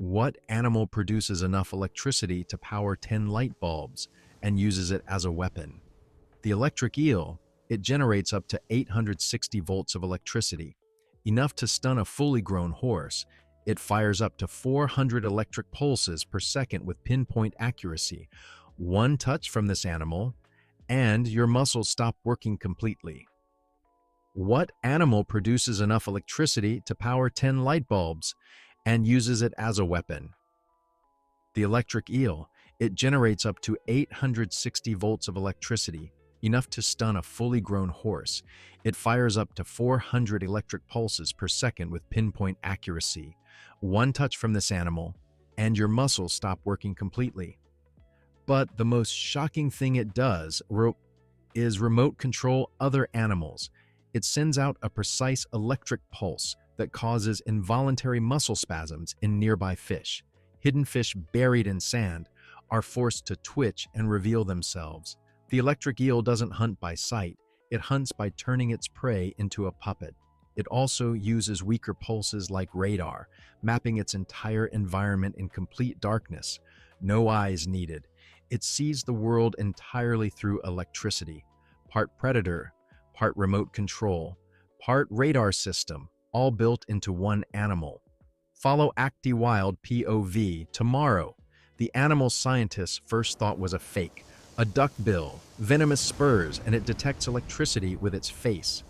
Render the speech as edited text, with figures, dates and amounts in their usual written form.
What animal produces enough electricity to power 10 light bulbs and uses it as a weapon? The electric eel. It generates up to 860 volts of electricity, enough to stun a fully grown horse. It fires up to 400 electric pulses per second with pinpoint accuracy. One touch from this animal, and your muscles stop working completely. What animal produces enough electricity to power 10 light bulbs and uses it as a weapon? The electric eel. It generates up to 860 volts of electricity, enough to stun a fully grown horse. It fires up to 400 electric pulses per second with pinpoint accuracy. One touch from this animal, and your muscles stop working completely. But the most shocking thing it does is remote control other animals. It sends out a precise electric pulse that causes involuntary muscle spasms in nearby fish. Hidden fish buried in sand are forced to twitch and reveal themselves. The electric eel doesn't hunt by sight, it hunts by turning its prey into a puppet. It also uses weaker pulses like radar, mapping its entire environment in complete darkness. No eyes needed. It sees the world entirely through electricity. Part predator, part remote control, part radar system, all built into one animal. Follow Akti Wild POV tomorrow. The animal scientists first thought was a fake. A duckbill, venomous spurs, and it detects electricity with its face.